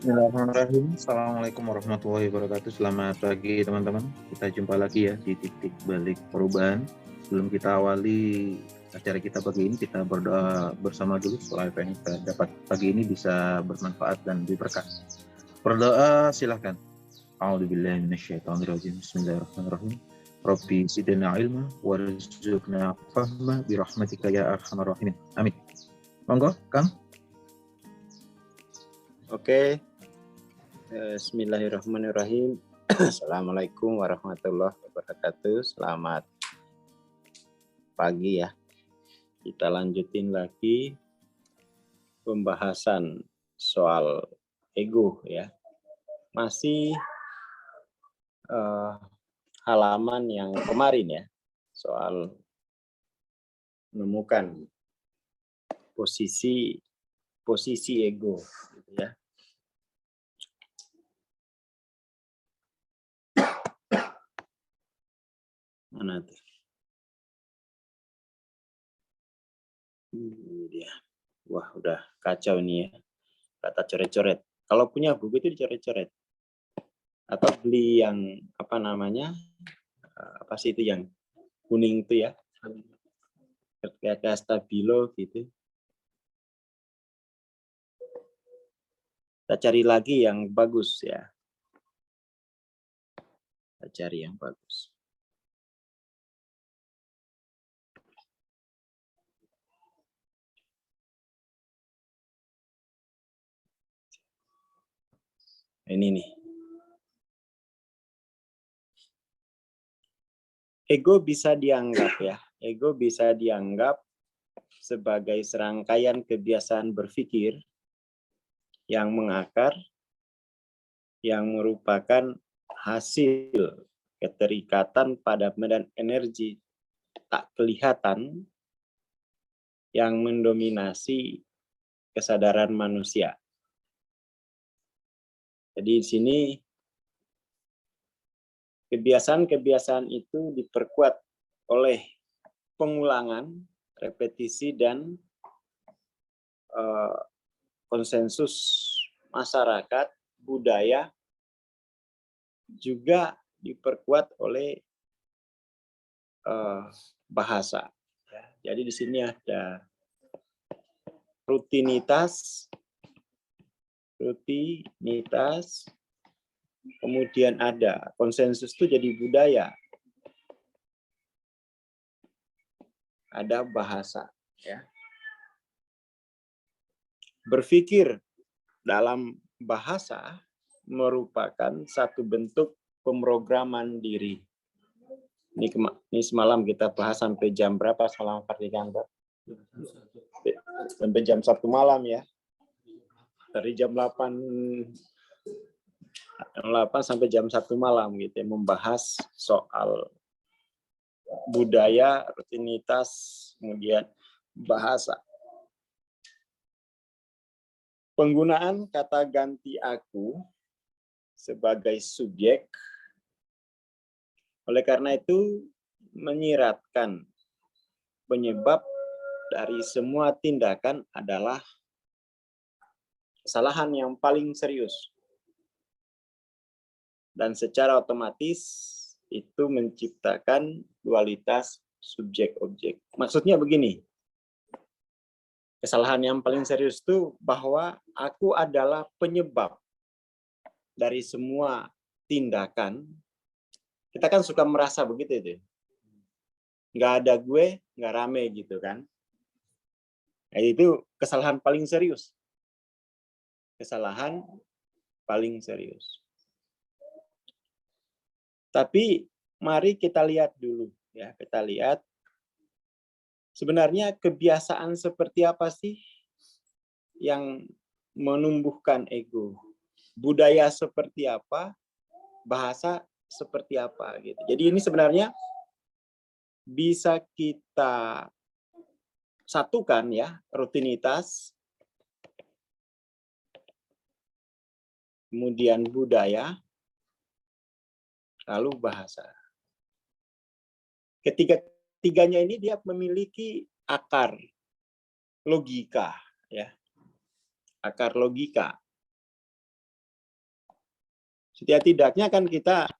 Bismillahirrahmanirrahim. Assalamualaikum warahmatullahi wabarakatuh. Selamat pagi teman-teman. Kita jumpa lagi ya di titik balik perubahan. Sebelum kita awali acara kita pagi ini, kita berdoa bersama dulu supaya apa yang kita dapat pagi ini bisa bermanfaat dan berberkah. Berdoa silahkan. A'udzubillahi minasyaitonirrajim. Bismillahirrahmanirrahim. Rabbi zidna ilma warzuqna fahma birahmatika ya arhamar rahimin. Amin. Monggo, Kang. Oke, Bismillahirrahmanirrahim. Assalamualaikum warahmatullahi wabarakatuh. Selamat pagi ya. Kita lanjutin lagi pembahasan soal ego ya. Masih halaman yang kemarin ya, soal menemukan posisi ego gitu ya. Mana tuh? Ini dia. Wah, udah kacau ini ya. Kata coret-coret. Kalau punya buku itu dicoret-coret. Atau beli yang apa namanya? Apa sih itu yang kuning itu ya? Kayak stabilo gitu. Kita cari lagi yang bagus ya. Kita cari yang bagus. Ini nih. Ego bisa dianggap ya. Ego bisa dianggap sebagai serangkaian kebiasaan berpikir yang mengakar, yang merupakan hasil keterikatan pada medan energi tak kelihatan yang mendominasi kesadaran manusia. Jadi di sini kebiasaan-kebiasaan itu diperkuat oleh pengulangan, repetisi, dan konsensus masyarakat, budaya, juga diperkuat oleh bahasa. Jadi di sini ada rutinitas, kemudian ada konsensus itu jadi budaya, ada bahasa. Ya. Berpikir dalam bahasa merupakan satu bentuk pemrograman diri. Ini semalam kita bahas sampai jam berapa semalam pernikahan, Pak? Sampai jam 1 malam ya. Dari jam 8 sampai jam 1 malam gitu ya, membahas soal budaya, rutinitas, kemudian bahasa. Penggunaan kata ganti aku sebagai subjek, oleh karena itu menyiratkan penyebab dari semua tindakan adalah kesalahan yang paling serius. Dan secara otomatis itu menciptakan dualitas subjek-objek. Maksudnya begini, kesalahan yang paling serius itu bahwa aku adalah penyebab dari semua tindakan. Kita kan suka merasa begitu itu. Nggak ada gue, nggak rame gitu kan. Nah, itu kesalahan paling serius. Kesalahan paling serius. Tapi mari kita lihat dulu ya, kita lihat sebenarnya kebiasaan seperti apa sih yang menumbuhkan ego? Budaya seperti apa? Bahasa seperti apa gitu. Jadi ini sebenarnya bisa kita satukan ya, rutinitas, kemudian budaya, lalu bahasa. Ketiga-tiganya ini dia memiliki akar logika ya. Akar logika. Setidak-tidaknya kan kita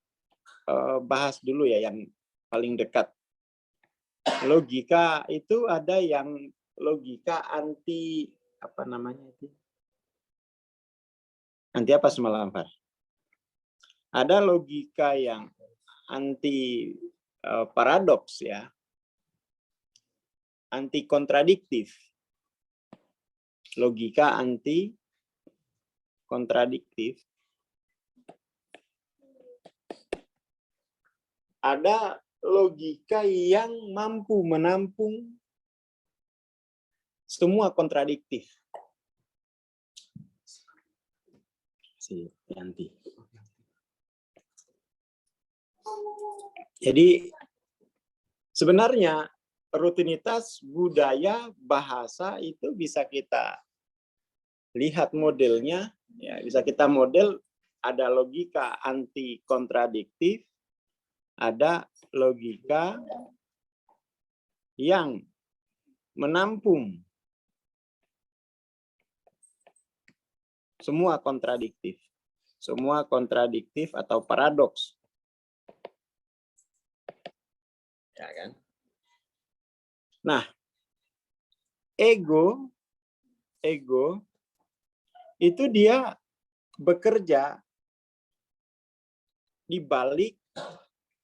bahas dulu ya yang paling dekat. Logika itu ada yang logika anti apa namanya itu? Anti apa semalam, Far? Ada logika yang anti paradoks ya. Anti kontradiktif. Logika anti kontradiktif. Ada logika yang mampu menampung semua kontradiktif. Si Yanti. Jadi sebenarnya rutinitas budaya bahasa itu bisa kita lihat modelnya, ya bisa kita model. Ada logika anti kontradiktif, ada logika yang menampung semua kontradiktif atau paradoks. Ya kan? Nah, ego itu dia bekerja di balik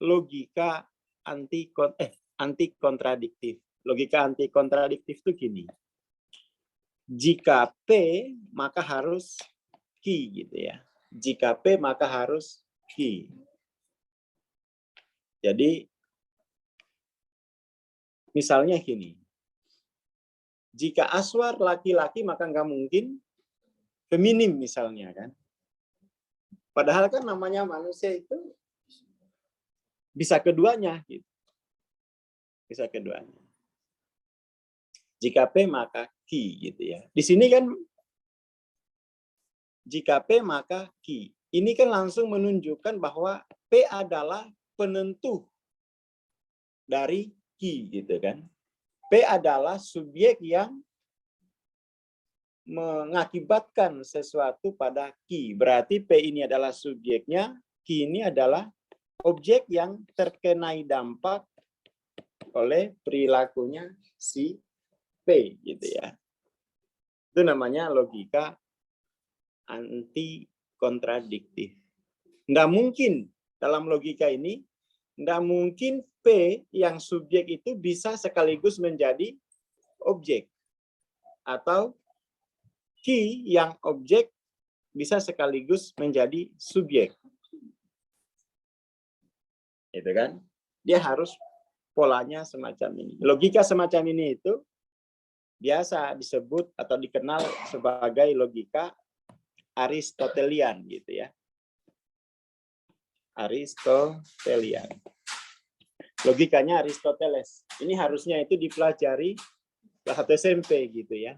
logika anti kontradiktif. Logika anti kontradiktif itu gini. Jika P maka harus Q gitu ya. Jika P maka harus Q. Jadi misalnya gini. Jika Aswar laki-laki maka nggak mungkin feminim misalnya kan. Padahal kan namanya manusia itu bisa keduanya gitu. Bisa keduanya. Jika P maka Q gitu ya. Di sini kan jika P maka Q. Ini kan langsung menunjukkan bahwa P adalah penentu dari Q gitu kan. P adalah subjek yang mengakibatkan sesuatu pada Q. Berarti P ini adalah subjeknya, Q ini adalah objek yang terkenai dampak oleh perilakunya si P gitu ya. Itu namanya logika anti kontradiktif. Nggak mungkin dalam logika ini, nggak mungkin P yang subjek itu bisa sekaligus menjadi objek. Atau Q yang objek bisa sekaligus menjadi subjek. Itu kan? Dia harus polanya semacam ini. Logika semacam ini itu biasa disebut atau dikenal sebagai logika Aristotelian gitu ya. Aristotelian. Logikanya Aristoteles. Ini harusnya itu dipelajari kelas 1 SMP gitu ya.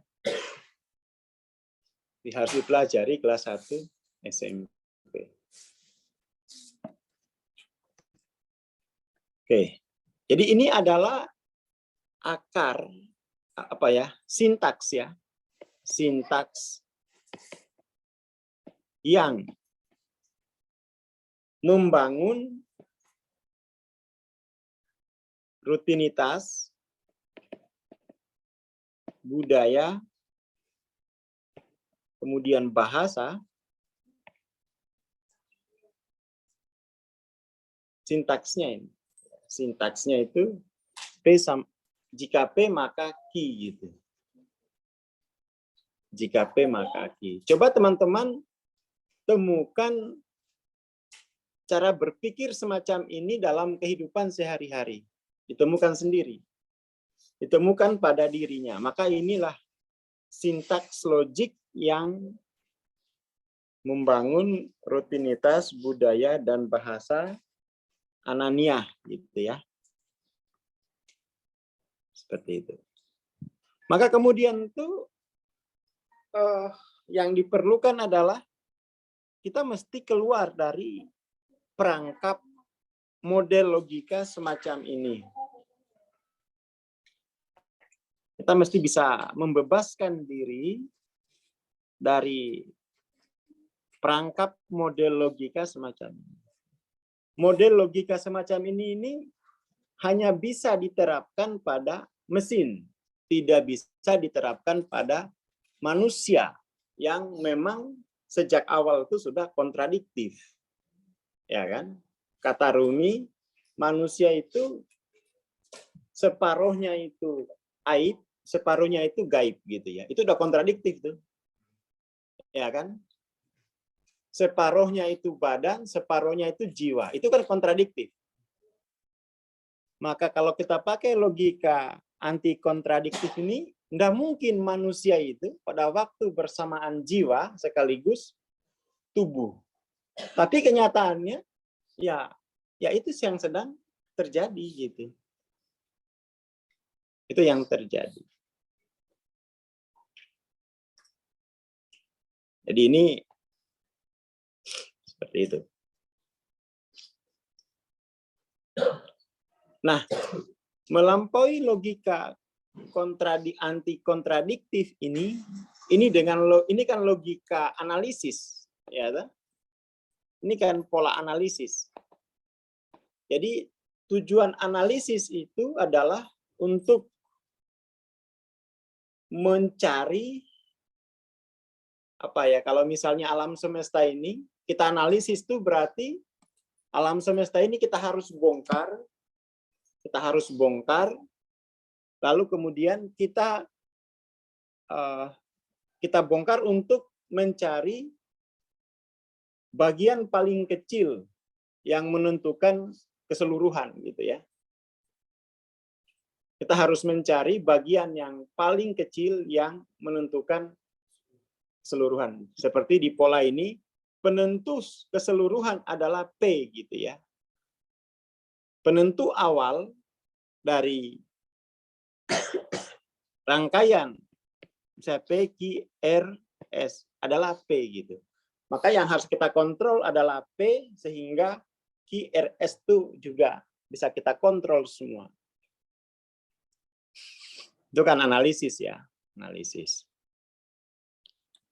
Harus dipelajari kelas 1 SMP. Oke. Jadi ini adalah akar apa ya? Sintaks ya. Sintaks yang membangun rutinitas budaya, kemudian bahasa, sintaksnya ini. Sintaksnya itu P jika P maka Q gitu. Jika P maka Q. Coba teman-teman temukan cara berpikir semacam ini dalam kehidupan sehari-hari. Ditemukan sendiri. Ditemukan pada dirinya. Maka inilah sintaks logik yang membangun rutinitas budaya dan bahasa Ananiah gitu ya. Seperti itu. Maka kemudian itu yang diperlukan adalah kita mesti keluar dari perangkap model logika semacam ini. Kita mesti bisa membebaskan diri dari perangkap model logika semacam ini. Model logika semacam ini hanya bisa diterapkan pada mesin, tidak bisa diterapkan pada manusia yang memang sejak awal itu sudah kontradiktif. Ya kan? Kata Rumi, manusia itu separuhnya itu aib, separuhnya itu gaib gitu ya. Itu udah kontradiktif tuh. Ya kan? Separuhnya itu badan, separuhnya itu jiwa. Itu kan kontradiktif. Maka kalau kita pakai logika anti kontradiktif ini, tidak mungkin manusia itu pada waktu bersamaan jiwa sekaligus tubuh. Tapi kenyataannya ya itu yang sedang terjadi gitu. Itu yang terjadi. Jadi ini seperti itu. Nah, melampaui logika anti kontradiktif ini kan logika analisis, ya kan? Ini kan pola analisis. Jadi tujuan analisis itu adalah untuk mencari apa ya, kalau misalnya alam semesta ini kita analisis itu berarti alam semesta ini kita harus bongkar, lalu kemudian kita bongkar untuk mencari bagian paling kecil yang menentukan keseluruhan gitu ya. Kita harus mencari bagian yang paling kecil yang menentukan keseluruhan. Seperti di pola ini, penentu keseluruhan adalah P gitu ya. Penentu awal dari rangkaian misalnya P, Q, R, S adalah P gitu. Maka yang harus kita kontrol adalah P sehingga Q, R, S itu juga bisa kita kontrol semua. Itu kan analisis ya, analisis.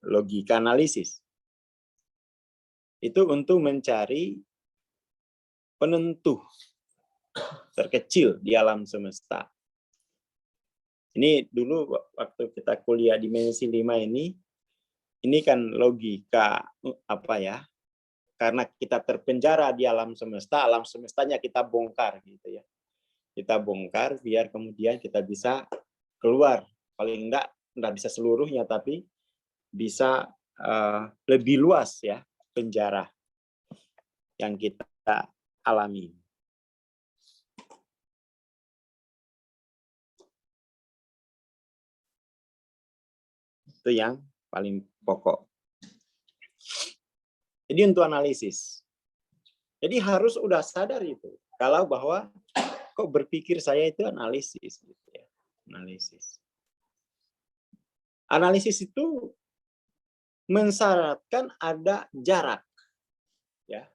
Logika analisis. Itu untuk mencari penentu terkecil di alam semesta. Ini dulu waktu kita kuliah dimensi 5 ini kan logika apa ya? Karena kita terpenjara di alam semestanya kita bongkar gitu ya. Kita bongkar biar kemudian kita bisa keluar. Paling enggak bisa seluruhnya tapi bisa lebih luas ya penjara yang kita alami. Itu yang paling pokok. Jadi untuk analisis. Jadi harus udah sadar itu. Kalau bahwa kok berpikir saya itu analisis gitu ya. Analisis. Analisis itu mensyaratkan ada jarak. Ya.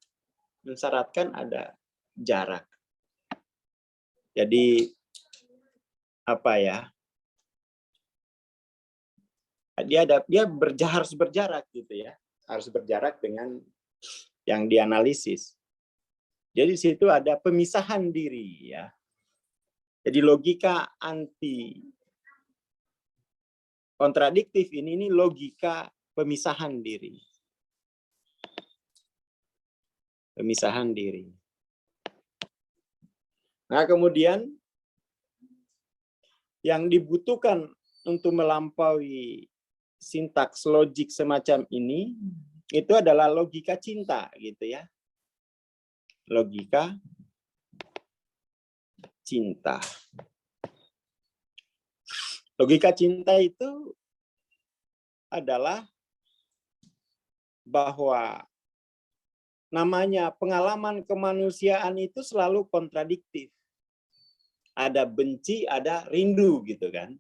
Mensyaratkan ada jarak. Jadi apa ya? Dia harus berjarak gitu ya, harus berjarak dengan yang dianalisis. Jadi di situ ada pemisahan diri ya. Jadi logika anti kontradiktif ini logika pemisahan diri. Pemisahan diri. Nah, kemudian yang dibutuhkan untuk melampaui sintaks logik semacam ini itu adalah logika cinta gitu ya. Logika cinta. Logika cinta itu adalah bahwa namanya pengalaman kemanusiaan itu selalu kontradiktif. Ada benci, ada rindu gitu kan.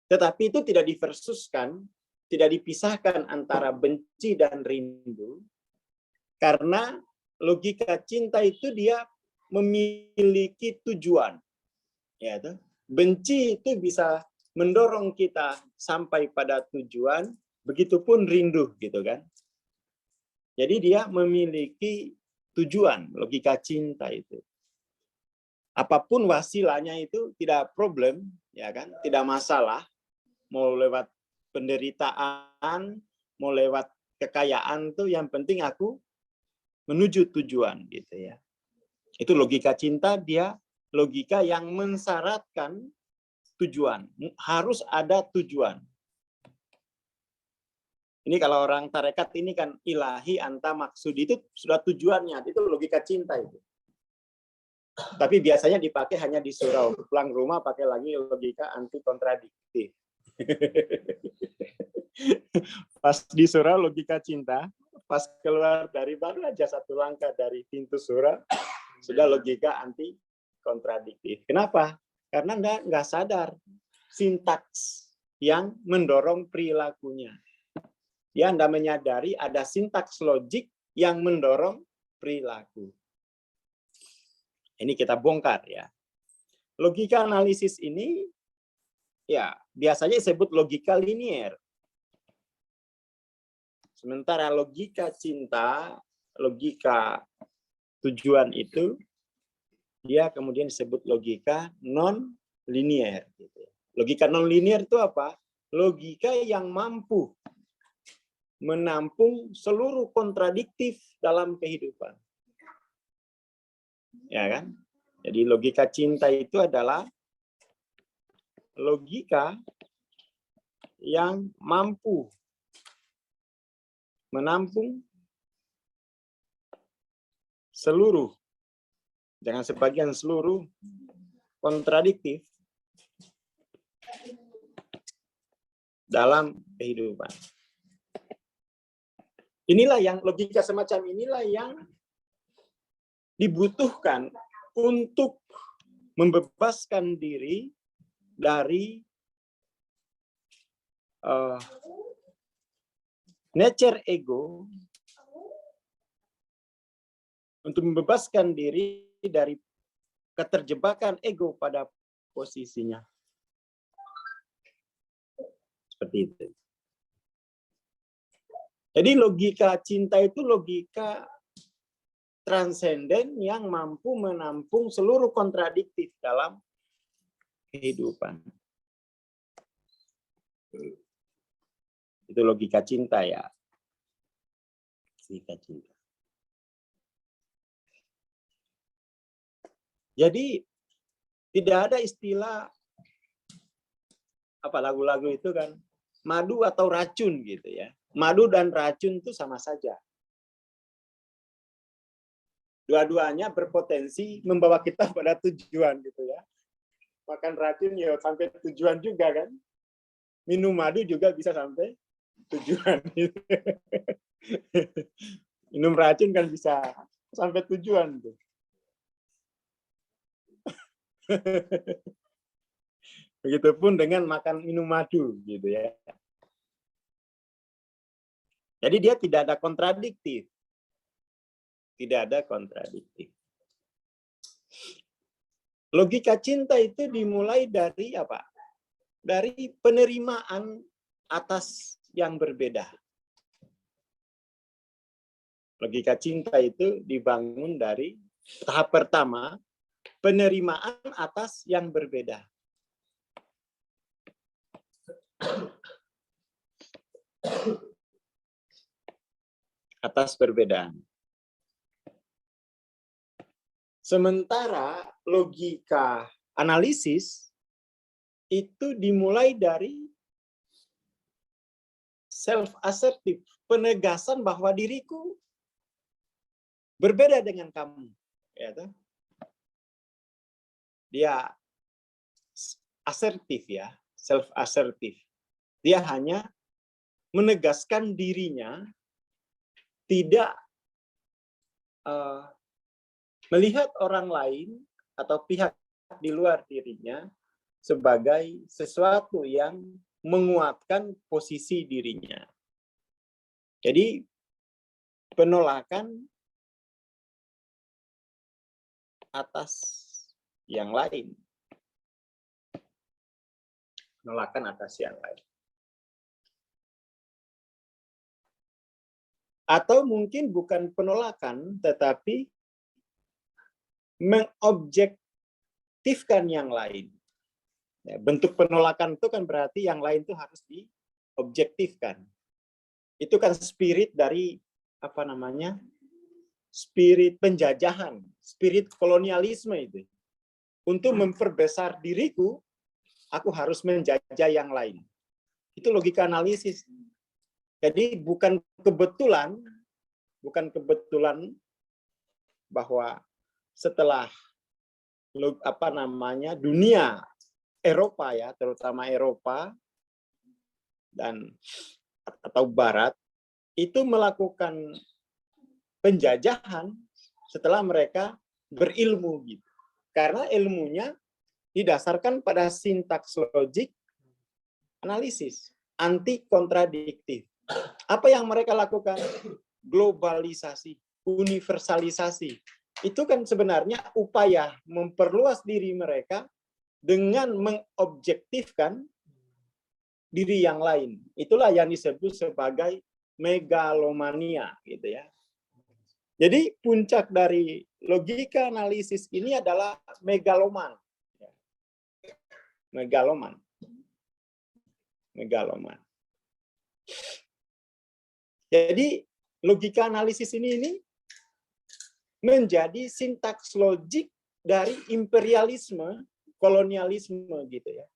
Tetapi itu tidak diversuskan, tidak dipisahkan antara benci dan rindu, karena logika cinta itu dia memiliki tujuan. Ya, benci itu bisa mendorong kita sampai pada tujuan, begitupun rindu gitu kan. Jadi dia memiliki tujuan, logika cinta itu. Apapun wasilanya itu tidak problem, ya kan? Tidak masalah. Mau lewat penderitaan, mau lewat kekayaan tuh yang penting aku menuju tujuan gitu ya. Itu logika cinta, dia logika yang mensyaratkan tujuan. Harus ada tujuan. Ini kalau orang tarekat ini kan ilahi anta maksud itu sudah tujuannya, itu logika cinta itu. Tapi biasanya dipakai hanya di surau, pulang rumah pakai lagi logika anti kontradiktif. Pas di surau logika cinta, pas keluar dari baru aja satu langkah dari pintu surau sudah logika anti kontradiktif. Kenapa? Karena Anda nggak sadar sintaks yang mendorong perilakunya. Ya, Anda menyadari ada sintaks logik yang mendorong perilaku. Ini kita bongkar ya. Logika analisis ini ya biasanya disebut logika linier. Sementara logika cinta, logika tujuan itu dia kemudian disebut logika non linier. Logika non linier itu apa? Logika yang mampu menampung seluruh kontradiktif dalam kehidupan. Ya kan? Jadi logika cinta itu adalah logika yang mampu menampung seluruh, jangan sebagian, seluruh kontradiktif dalam kehidupan. Inilah yang logika semacam inilah yang dibutuhkan untuk membebaskan diri dari nature ego, untuk membebaskan diri dari keterjebakan ego pada posisinya. Seperti itu. Jadi logika cinta itu logika transenden yang mampu menampung seluruh kontradiktif dalam kehidupan. Itu logika cinta ya. Logika cinta. Jadi tidak ada istilah apa lagu-lagu itu kan madu atau racun gitu ya. Madu dan racun itu sama saja. Dua-duanya berpotensi membawa kita pada tujuan gitu ya. Makan racun ya sampai tujuan juga kan. Minum madu juga bisa sampai tujuan. Minum racun kan bisa sampai tujuan tuh. Begitupun dengan makan minum madu gitu ya. Jadi dia tidak ada kontradiktif. Tidak ada kontradiktif. Logika cinta itu dimulai dari apa? Dari penerimaan atas yang berbeda. Logika cinta itu dibangun dari tahap pertama, penerimaan atas yang berbeda. Atas perbedaan. Sementara logika analisis itu dimulai dari self-assertive, penegasan bahwa diriku berbeda dengan kamu. Ya, dia asertif ya, self-assertive. Dia hanya menegaskan dirinya tidak melihat orang lain atau pihak di luar dirinya sebagai sesuatu yang menguatkan posisi dirinya. Jadi penolakan atas yang lain. Penolakan atas yang lain. Atau mungkin bukan penolakan, tetapi mengobjektifkan yang lain. Ya, bentuk penolakan itu kan berarti yang lain itu harus diobjektifkan. Itu kan spirit dari apa namanya? Spirit penjajahan, spirit kolonialisme itu. Untuk memperbesar diriku, aku harus menjajah yang lain. Itu logika analisis. Jadi bukan kebetulan bahwa setelah apa namanya dunia Eropa ya, terutama Eropa dan atau Barat itu melakukan penjajahan setelah mereka berilmu gitu. Karena ilmunya didasarkan pada sintaks logik analisis, anti kontradiktif. Apa yang mereka lakukan? Globalisasi, universalisasi. Itu kan sebenarnya upaya memperluas diri mereka dengan mengobjektifkan diri yang lain. Itulah yang disebut sebagai megalomania gitu ya. Jadi puncak dari logika analisis ini adalah megaloman. Megaloman. Megaloman. Jadi logika analisis ini menjadi sintaks logik dari imperialisme, kolonialisme gitu ya.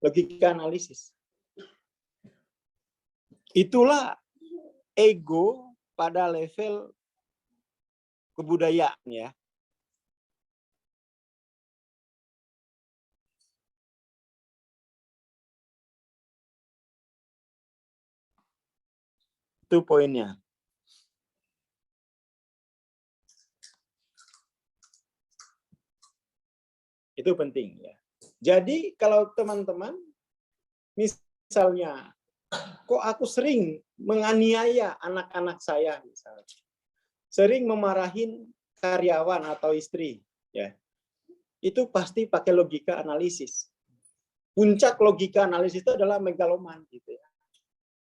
Logika analisis. Itulah ego pada level kebudayaan ya. Itu poinnya. Itu penting ya. Jadi kalau teman-teman misalnya kok aku sering menganiaya anak-anak saya misalnya. Sering memarahin karyawan atau istri ya. Itu pasti pakai logika analisis. Puncak logika analisis itu adalah megaloman gitu ya.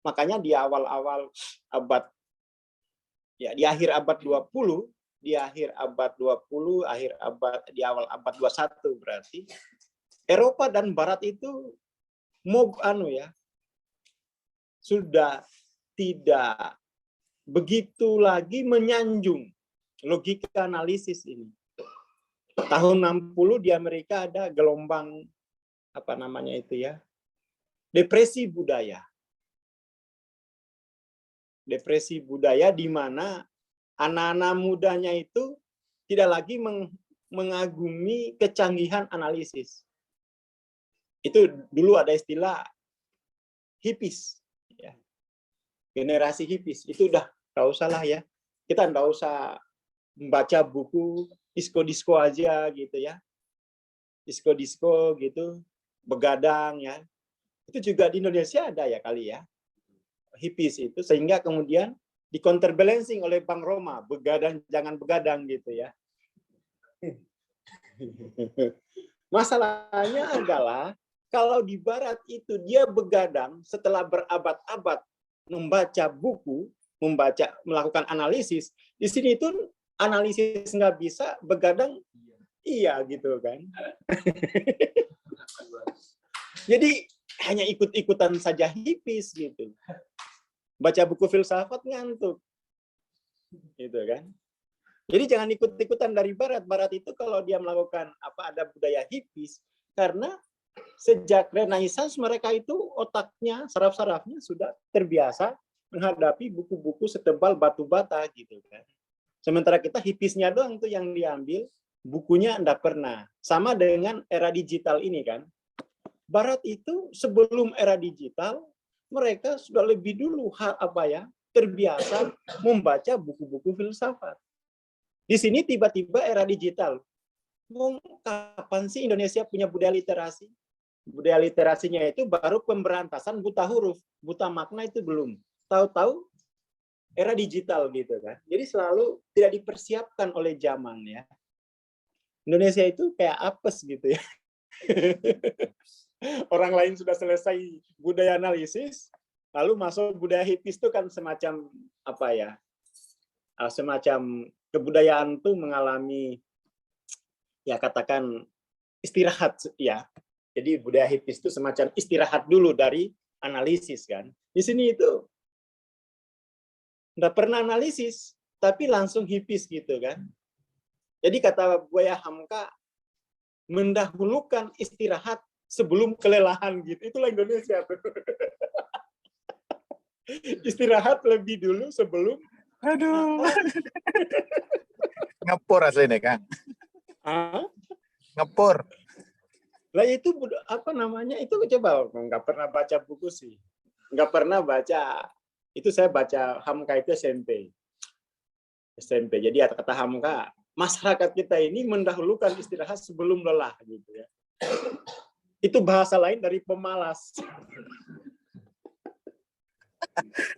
Makanya di awal-awal abad ya di akhir abad 20, di akhir abad 20, di awal abad 21 berarti Eropa dan Barat itu sudah tidak begitu lagi menyanjung logika analisis ini. Tahun 60 di Amerika ada gelombang apa namanya itu ya? Depresi budaya. Depresi budaya di mana anak-anak mudanya itu tidak lagi mengagumi kecanggihan analisis. Itu dulu ada istilah hippies, ya. Generasi hippies. Itu udah nggak usah lah ya. Kita nggak usah membaca buku disco-disco aja gitu ya. Disco-disco gitu, begadang ya. Itu juga di Indonesia ada ya kali ya. Hippies itu sehingga kemudian di-counterbalancing oleh Bank Roma, begadang jangan begadang gitu ya. Masalahnya adalah kalau di Barat itu dia begadang setelah berabad-abad membaca buku, melakukan analisis. Di sini itu analisis nggak bisa, begadang iya gitu kan. Jadi hanya ikut-ikutan saja hippies gitu. Baca buku filsafat ngantuk. Gitu kan. Jadi jangan ikut-ikutan dari Barat. Barat itu kalau dia melakukan ada budaya hippies karena sejak Renaissance mereka itu otaknya, saraf-sarafnya sudah terbiasa menghadapi buku-buku setebal batu bata gitu kan. Sementara kita hippiesnya doang tuh yang diambil, bukunya enggak pernah. Sama dengan era digital ini kan. Barat itu sebelum era digital mereka sudah lebih dulu terbiasa membaca buku-buku filsafat. Di sini tiba-tiba era digital. Kapan sih Indonesia punya budaya literasi? Budaya literasinya itu baru pemberantasan buta huruf, buta makna itu belum. Tahu-tahu era digital gitu kan. Jadi selalu tidak dipersiapkan oleh zaman ya. Indonesia itu kayak apes gitu ya. Orang lain sudah selesai budaya analisis, Lalu masuk budaya hipis itu kan semacam apa ya? Semacam kebudayaan tuh mengalami ya katakan istirahat ya. Jadi budaya hipis itu semacam istirahat dulu dari analisis kan. Di sini itu nggak pernah analisis, tapi langsung hipis gitu kan. Jadi kata Buya Hamka, mendahulukan istirahat sebelum kelelahan gitu. Itulah Indonesia tuh. Istirahat lebih dulu sebelum Aduh. Ngepur aslinya, Kang. Ngepur. Lah itu apa namanya? Itu coba nggak pernah baca buku sih. Nggak pernah baca. Itu saya baca Hamka itu SMP. Jadi kata Hamka, masyarakat kita ini mendahulukan istirahat sebelum lelah gitu ya. Itu bahasa lain dari pemalas.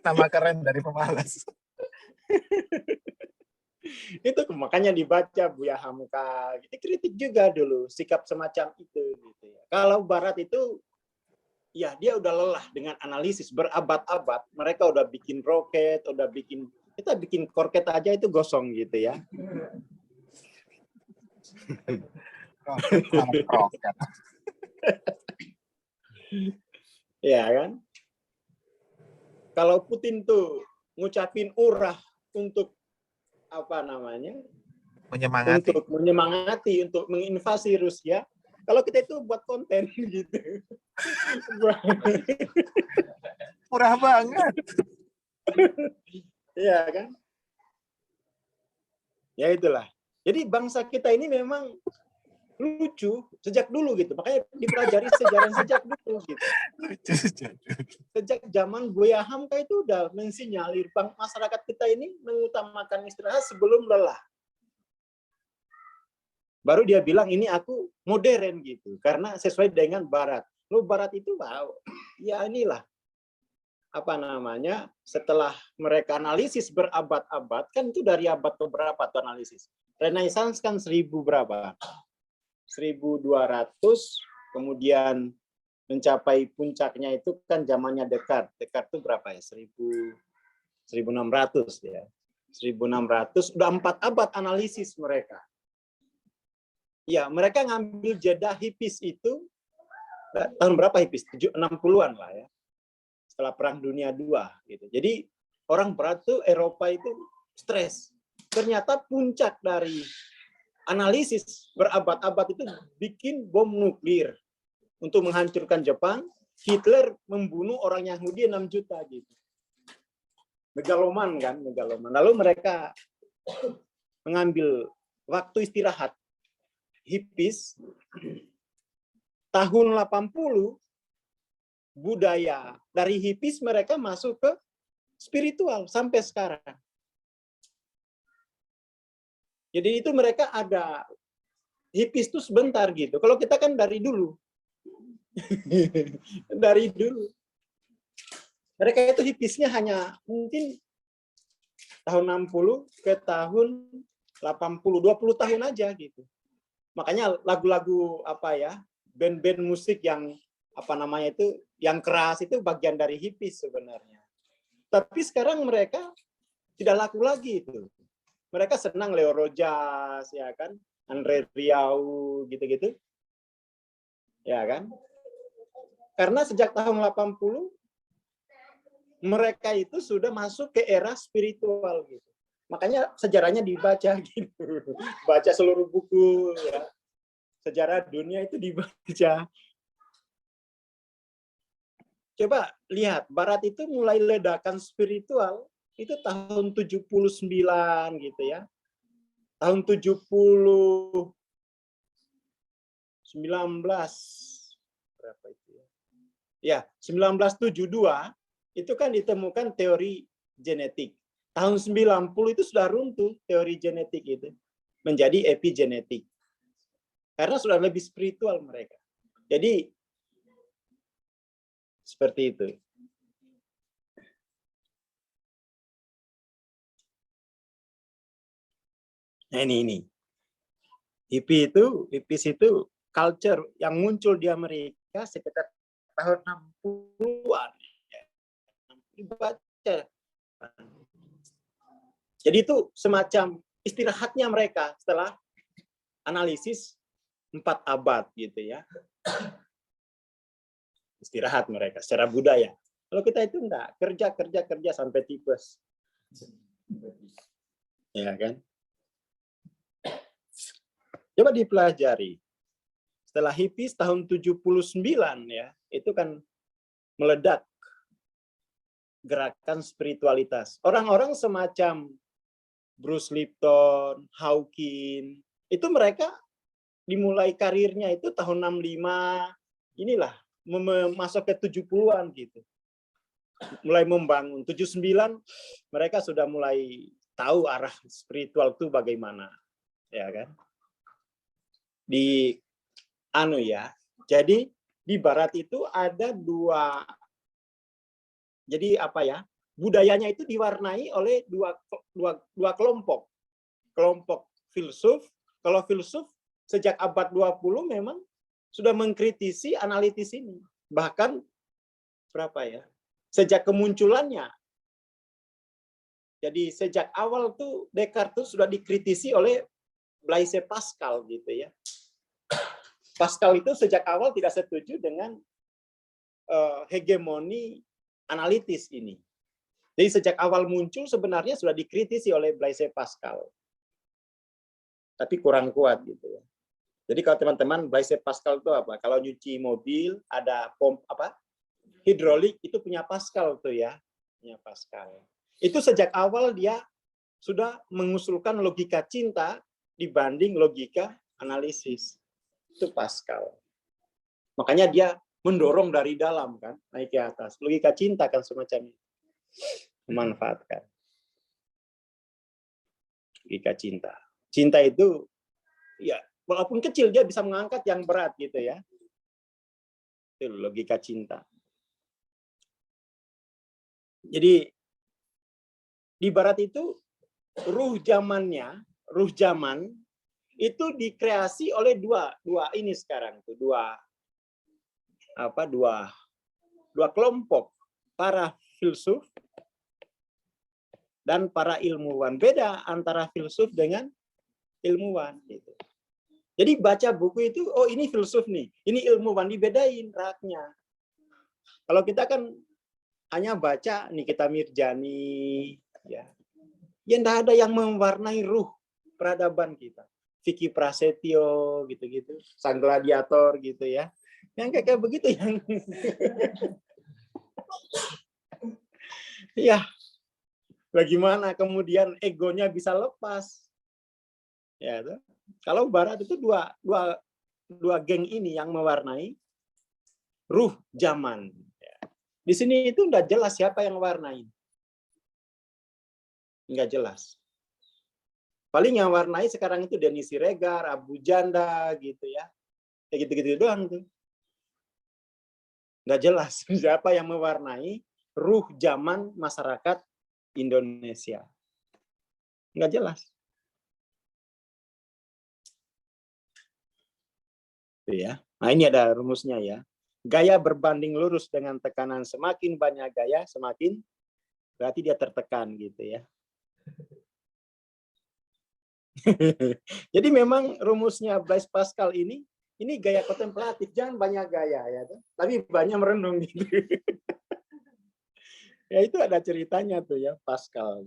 Nama keren dari pemalas. Itu makanya dibaca Buya Hamka. Kritik juga dulu sikap semacam itu gitu ya. Kalau Barat itu ya dia udah lelah dengan analisis berabad-abad. Mereka udah bikin roket, udah bikin kita bikin korket aja itu gosong gitu ya. Roket. Ya kan? Kalau Putin tuh ngucapin urah untuk apa namanya? Menyemangati. Untuk menyemangati, untuk menginvasi Rusia. Kalau kita itu buat konten gitu. Murah banget. Iya kan? Ya itulah. Jadi bangsa kita ini memang lucu sejak dulu gitu. Makanya dipelajari sejarah sejak dulu gitu. Lucu sejak dulu. Sejak zaman Buya Hamka itu udah mensinyalir masyarakat kita ini mengutamakan istirahat sebelum lelah. Baru dia bilang ini aku modern gitu karena sesuai dengan Barat. Lo Barat itu wow, ya inilah apa namanya setelah mereka analisis berabad-abad kan itu dari abad berapa tuh analisis. Renaissance kan 1000 berapa? 1200 kemudian mencapai puncaknya itu kan zamannya Descartes. Descartes itu berapa ya? 1600 ya. 1600 udah 4 abad analisis mereka. Ya, mereka ngambil jeda hipis itu tahun berapa hipis? 60-an lah ya. Setelah Perang Dunia II gitu. Jadi orang Barat tuh Eropa itu stres. Ternyata puncak dari analisis berabad-abad itu bikin bom nuklir untuk menghancurkan Jepang. Hitler membunuh orang Yahudi 6 juta gitu. Megaloman kan, megaloman. Lalu mereka mengambil waktu istirahat hipis tahun 80 budaya dari hipis mereka masuk ke spiritual sampai sekarang. Jadi itu mereka ada hipis itu sebentar gitu. Kalau kita kan dari dulu. Dari dulu. Mereka itu hipisnya hanya mungkin tahun 60 ke tahun 80, 20 tahun aja gitu. Makanya lagu-lagu apa ya, band-band musik yang apa namanya itu, yang keras itu bagian dari hipis sebenarnya. Tapi sekarang mereka tidak laku lagi itu. Mereka senang Leo Rojas, ya kan, Andre Riau, gitu-gitu, ya kan. Karena sejak tahun 80 mereka itu sudah masuk ke era spiritual gitu. Makanya sejarahnya dibaca gitu. Baca seluruh buku ya. Sejarah dunia itu dibaca. Coba lihat, Barat itu mulai ledakan spiritual itu tahun 79 gitu ya. Tahun 19 berapa itu ya? Ya, 1972 itu kan ditemukan teori genetik. Tahun 90 itu sudah runtuh teori genetik itu menjadi epigenetik. Karena sudah lebih spiritual mereka. Jadi seperti itu. Nah ini. Hipis itu culture yang muncul di Amerika sekitar tahun 60-an. dibaca. Jadi itu semacam istirahatnya mereka setelah analisis 4 abad gitu ya. Istirahat mereka secara budaya. Kalau kita itu enggak, kerja sampai tipes. Ya kan? Coba dipelajari. Setelah hippies tahun 79 ya, itu kan meledak gerakan spiritualitas. Orang-orang semacam Bruce Lipton, Hawking, itu mereka dimulai karirnya itu tahun 65, inilah masuk ke 70-an gitu. Mulai membangun. 79 mereka sudah mulai tahu arah spiritual itu bagaimana. Ya kan? Jadi di barat itu ada budayanya itu diwarnai oleh dua kelompok. Kelompok filsuf, kalau filsuf sejak abad 20 memang sudah mengkritisi analitis ini. Bahkan sejak kemunculannya. Jadi sejak awal tuh Descartes tuh sudah dikritisi oleh Blaise Pascal gitu ya. Pascal itu sejak awal tidak setuju dengan hegemoni analitis ini. Jadi sejak awal muncul sebenarnya sudah dikritisi oleh Blaise Pascal. Tapi kurang kuat gitu ya. Jadi kalau teman-teman Blaise Pascal itu apa? Kalau nyuci mobil ada hidrolik itu punya Pascal tuh ya. Punya Pascal. Itu sejak awal dia sudah mengusulkan logika cinta dibanding logika analisis. Itu Pascal. Makanya dia mendorong dari dalam kan, naik ke atas. Logika cinta kan semacam itu. Memanfaatkan. Logika cinta. Cinta itu ya walaupun kecil dia bisa mengangkat yang berat gitu ya. Itu logika cinta. Jadi di barat itu ruh zaman itu dikreasi oleh dua ini sekarang tuh dua kelompok, para filsuf dan para ilmuwan. Beda antara filsuf dengan ilmuwan gitu. Jadi baca buku itu, oh ini filsuf nih, ini ilmuwan, dibedain raknya. Kalau kita kan hanya baca Nikita Mirjani, ya enggak ada yang mewarnai ruh peradaban kita. Vicky Prasetyo gitu-gitu, Sang Gladiator gitu ya. Yang kayak begitu yang ya. Bagaimana kemudian egonya bisa lepas? Ya, tuh. Kalau barat itu dua geng ini yang mewarnai ruh zaman. Ya. Di sini itu enggak jelas siapa yang mewarnai. Enggak jelas. Paling yang warnai sekarang itu Denis Siregar, Abu Janda gitu ya. Kayak gitu-gitu doang tuh. Nggak jelas siapa yang mewarnai ruh zaman masyarakat Indonesia. Nggak jelas. Tuh ya. Nah ini ada rumusnya ya. Gaya berbanding lurus dengan tekanan, semakin banyak gaya, semakin berarti dia tertekan gitu ya. Jadi memang rumusnya Blaise Pascal ini gaya kontemplatif, jangan banyak gaya ya, tapi banyak merenung gitu. Ya itu ada ceritanya tuh ya Pascal.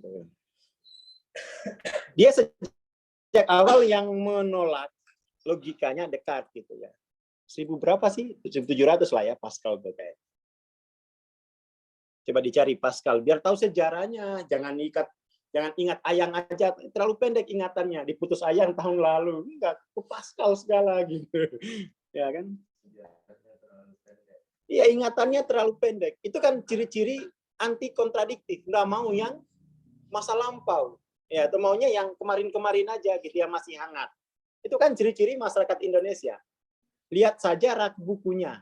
Dia sejak awal yang menolak logikanya Descartes gitu ya. 1000 berapa sih? 1700 lah ya Pascal tuh kayak. Coba dicari Pascal biar tahu sejarahnya, jangan ingat Ayang aja, terlalu pendek ingatannya, diputus Ayang tahun lalu, enggak ke Pascal segala gitu. Ya kan? Iya, ingatannya terlalu pendek. Itu kan ciri-ciri anti kontradiktif, enggak mau yang masa lampau. Ya, atau maunya yang kemarin-kemarin aja gitu yang masih hangat. Itu kan ciri-ciri masyarakat Indonesia. Lihat saja rak bukunya.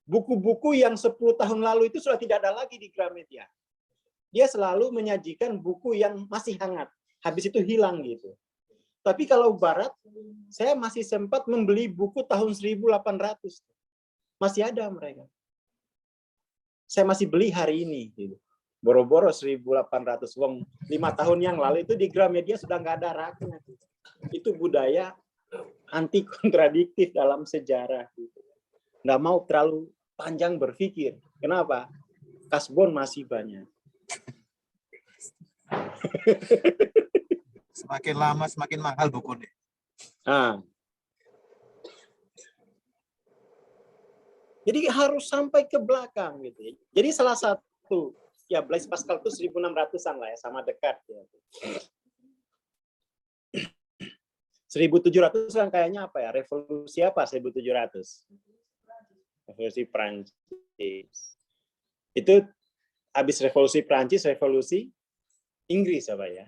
Buku-buku yang 10 tahun lalu itu sudah tidak ada lagi di Gramedia. Dia selalu menyajikan buku yang masih hangat. Habis itu hilang gitu. Tapi kalau Barat, saya masih sempat membeli buku tahun 1800. Masih ada mereka. Saya masih beli hari ini. Gitu. Boro-boro 1.800 wong 5 tahun yang lalu itu di Gramedia sudah nggak ada raknya. Itu budaya anti kontradiktif dalam sejarah. Nggak mau terlalu panjang berpikir. Kenapa? Kasbon masih banyak. Semakin lama semakin mahal bukunya. Nah, jadi harus sampai ke belakang gitu. Jadi salah satu ya Blaise Pascal itu 1600-an lah ya, sama dekat ya. 1700 kan kayaknya apa ya? Revolusi apa 1700? Revolusi Prancis. Itu habis revolusi Prancis, revolusi Inggris apa ya?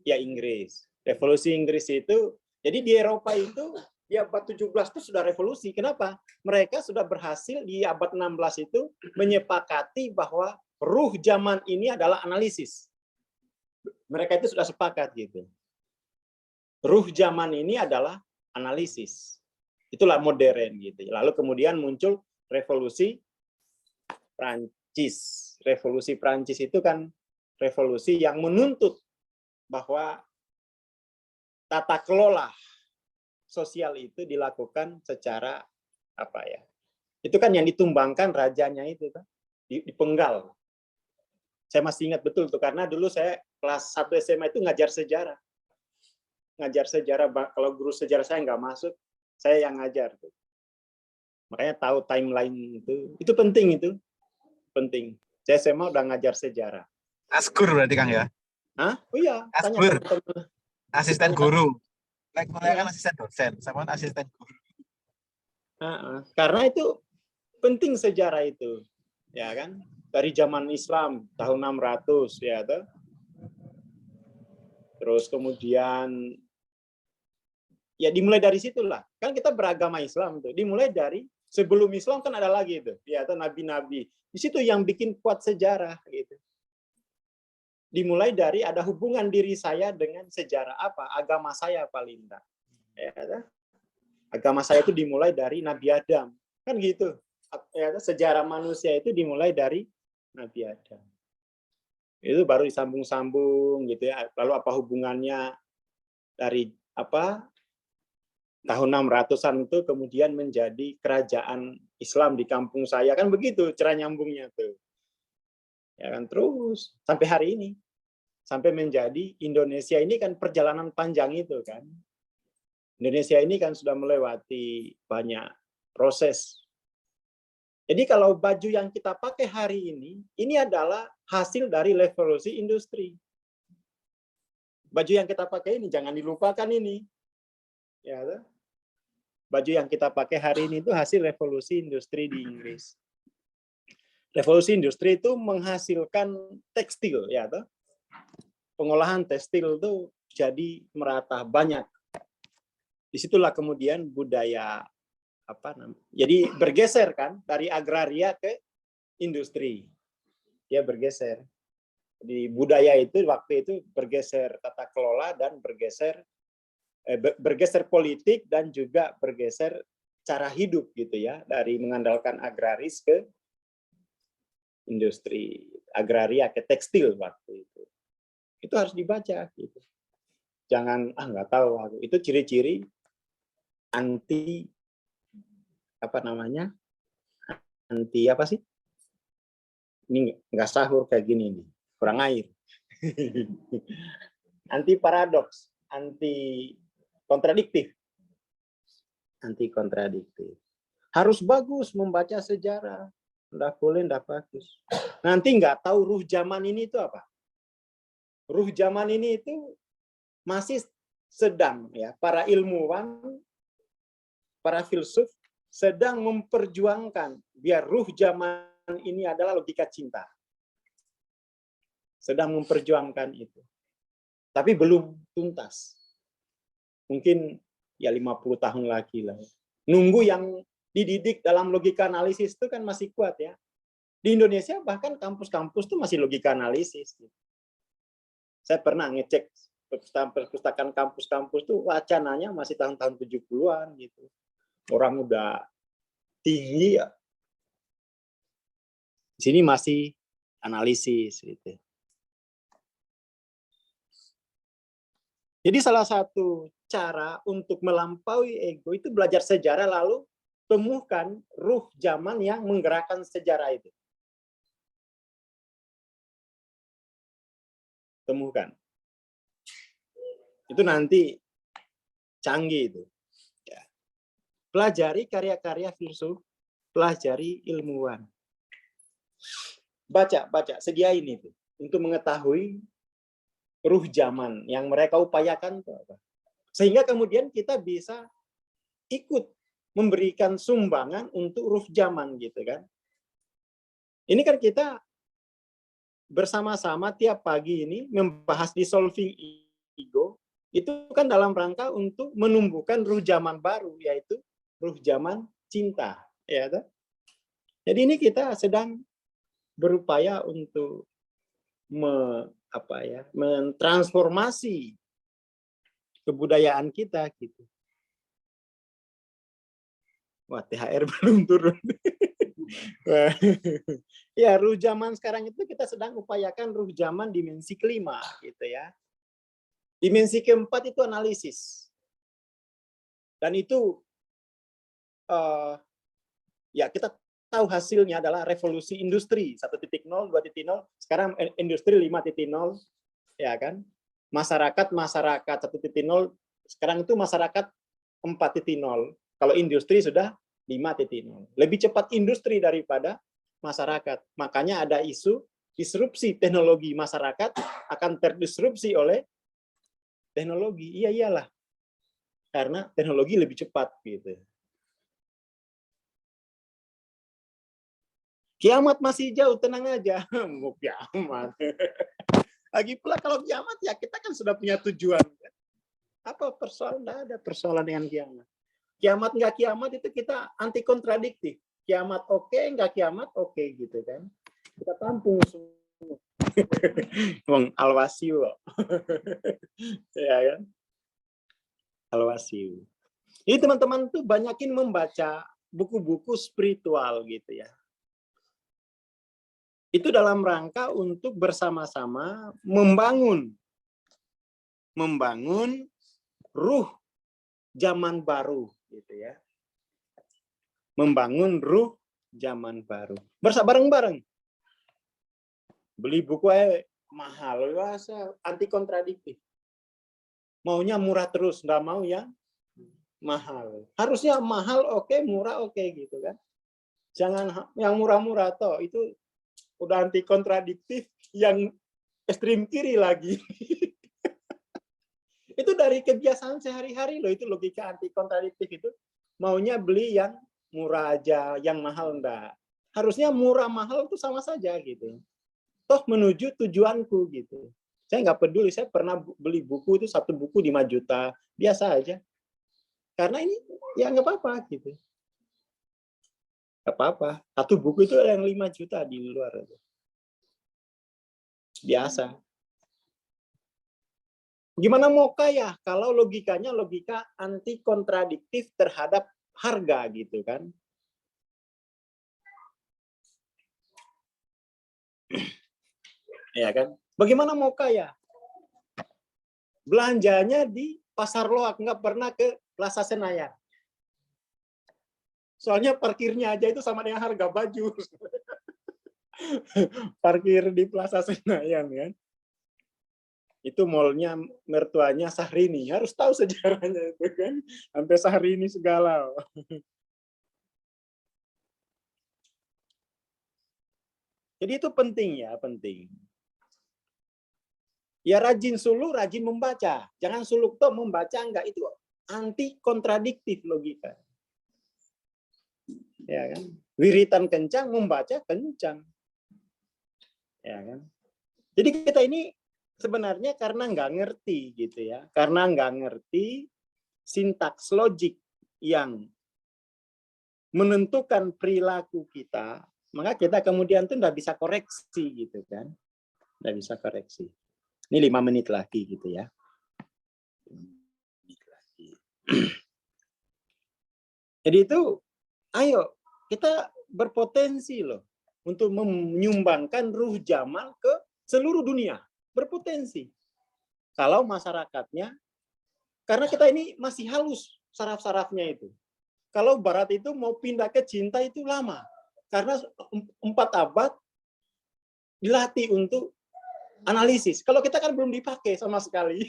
Ya Inggris. Revolusi Inggris itu, jadi di Eropa itu di abad 17 itu sudah revolusi. Kenapa? Mereka sudah berhasil di abad 16 itu menyepakati bahwa ruh zaman ini adalah analisis. Mereka itu sudah sepakat gitu. Ruh zaman ini adalah analisis. Itulah modern gitu. Lalu kemudian muncul revolusi Prancis. Revolusi Prancis itu kan revolusi yang menuntut bahwa tata kelola sosial itu dilakukan secara apa ya? Itu kan yang ditumbangkan rajanya itu kan, dipenggal. Saya masih ingat betul tuh karena dulu saya kelas 1 SMA itu ngajar sejarah. Ngajar sejarah, kalau guru sejarah saya nggak masuk, saya yang ngajar tuh. Makanya tahu timeline itu penting itu. Penting. Saya SMA udah ngajar sejarah. Askur berarti Kang ya? Hah? Oh iya, tanya Askur. teman-teman. Asisten Tanya. guru. Like mulai Iya. kan asisten dosen, sama asisten guru. Karena itu penting sejarah itu. Ya kan? Dari zaman Islam tahun 600 ya tuh. Terus kemudian ya dimulai dari situlah. Kan kita beragama Islam tuh. Dimulai dari sebelum Islam kan ada lagi itu, ya atau nabi-nabi. Di situ yang bikin kuat sejarah gitu. Dimulai dari ada hubungan diri saya dengan sejarah apa? Agama saya paling enggak. Ya, agama saya itu dimulai dari Nabi Adam. Kan gitu. Ya, sejarah manusia itu dimulai dari Nabi Adam. Itu baru disambung-sambung gitu ya. Lalu apa hubungannya dari apa? Tahun 600-an itu kemudian menjadi kerajaan Islam di kampung saya, kan begitu cara nyambungnya tuh. Ya kan, terus sampai hari ini. Sampai menjadi Indonesia ini kan perjalanan panjang itu kan. Indonesia ini kan sudah melewati banyak proses. Jadi kalau baju yang kita pakai hari ini adalah hasil dari revolusi industri. Baju yang kita pakai ini jangan dilupakan ini. Ya, baju yang kita pakai hari ini itu hasil revolusi industri di Inggris. Revolusi industri itu menghasilkan tekstil, ya toh. Pengolahan tekstil itu jadi merata banyak. Disitulah kemudian budaya apa namanya? Jadi bergeser kan dari agraria ke industri. Dia bergeser. Di budaya itu waktu itu bergeser tata kelola dan bergeser politik dan juga bergeser cara hidup gitu ya, dari mengandalkan agraris ke industri, agraria ke tekstil waktu itu. Itu harus dibaca gitu. Jangan nggak tahu aku. Itu ciri-ciri anti apa namanya? Anti apa sih? Ini nggak sahur kayak gini nih, kurang air. Anti paradoks, anti kontradiktif. Anti kontradiktif. Harus bagus membaca sejarah. Nggak boleh, nggak bagus. Nanti nggak tahu ruh zaman ini itu apa. Ruh zaman ini itu masih sedang ya, para ilmuwan, para filsuf sedang memperjuangkan biar ruh zaman ini adalah logika cinta. Sedang memperjuangkan itu. Tapi belum tuntas. Mungkin ya 50 tahun lagi lah. Nunggu yang dididik dalam logika analisis itu kan masih kuat ya. Di Indonesia bahkan kampus-kampus itu masih logika analisis. Saya pernah ngecek perpustakaan kampus-kampus itu wacananya masih tahun-tahun 70-an gitu. Orang udah tinggi ya. Di sini masih analisis gitu. Jadi salah satu cara untuk melampaui ego itu belajar sejarah, lalu temukan ruh zaman yang menggerakkan sejarah itu. Temukan. Itu nanti canggih itu. Ya. Pelajari karya-karya filsuf, pelajari ilmuwan. Baca, sediain itu untuk mengetahui ruh zaman yang mereka upayakan itu apa. Sehingga kemudian kita bisa ikut memberikan sumbangan untuk ruh zaman gitu kan. Ini kan kita bersama-sama tiap pagi ini membahas dissolving ego, itu kan dalam rangka untuk menumbuhkan ruh zaman baru, yaitu ruh zaman cinta, ya kan? Jadi ini kita sedang berupaya untuk mentransformasi kebudayaan kita gitu. Wah, THR belum turun. Ya, ruh zaman sekarang itu kita sedang upayakan ruh zaman dimensi kelima gitu ya. Dimensi keempat itu analisis. Dan itu ya kita tahu hasilnya adalah revolusi industri 1.0, 2.0, sekarang industri 5.0, ya kan? Masyarakat 1.0, sekarang itu masyarakat 4.0. Kalau industri sudah 5.0. Lebih cepat industri daripada masyarakat. Makanya ada isu disrupsi teknologi, masyarakat akan terdisrupsi oleh teknologi. Iya iyalah. Karena teknologi lebih cepat gitu. Kiamat masih jauh, tenang aja. Mau kiamat. Lagi pula kalau kiamat ya kita kan sudah punya tujuan. Apa persoalan? Tidak ada persoalan dengan kiamat. Kiamat nggak kiamat itu kita anti kontradiktif. Kiamat oke, nggak kiamat oke gitu kan. Kita tampung semua. Wong alwasiu. Ya kan? Alwasiu. Ini teman-teman tuh banyakin membaca buku-buku spiritual gitu ya. Itu dalam rangka untuk bersama-sama membangun ruh zaman baru gitu ya. Membangun ruh zaman baru. Bareng-bareng. Beli buku mahal, anti kontradiktif. Maunya murah terus, nggak mau yang mahal. Harusnya mahal oke, murah oke gitu kan. Jangan yang murah-murah toh, itu udah anti kontradiktif, yang ekstrim kiri lagi. Itu dari kebiasaan sehari-hari loh, itu logika anti kontradiktif itu. Maunya beli yang murah aja, yang mahal enggak. Harusnya murah mahal itu sama saja gitu. Toh menuju tujuanku gitu. Saya nggak peduli, saya pernah beli buku itu, satu buku 5 juta, biasa aja. Karena ini ya nggak apa-apa gitu. Nggak apa-apa. Satu buku itu yang 5 juta di luar. Biasa. Gimana mau kaya kalau logikanya logika anti kontradiktif terhadap harga gitu kan? Ya kan? Bagaimana mau kaya? Belanjanya di Pasar Loak, nggak pernah ke Plaza Senayan. Soalnya parkirnya aja itu sama dengan harga baju. Parkir di Plaza Senayan kan. Itu mallnya mertuanya Syahrini, harus tahu sejarahnya itu kan. Sampai Syahrini segala. Jadi itu penting ya, penting. Ya rajin suluh, rajin membaca. Jangan suluk toh membaca enggak, itu anti kontradiktif logika. Ya kan? Wiritan kencang, membaca kencang. Ya kan? Jadi kita ini sebenarnya karena nggak ngerti gitu ya. Karena nggak ngerti sintaks logik yang menentukan perilaku kita, maka kita kemudian tuh nggak bisa koreksi gitu kan. Nggak bisa koreksi. Ini 5 menit lagi gitu ya. Jadi itu, ayo kita berpotensi loh. untuk menyumbangkan ruh zaman ke seluruh dunia, berpotensi. Kalau masyarakatnya, karena kita ini masih halus saraf-sarafnya itu. Kalau Barat itu mau pindah ke cinta itu lama, karena 4 abad dilatih untuk analisis. Kalau kita kan belum dipakai sama sekali.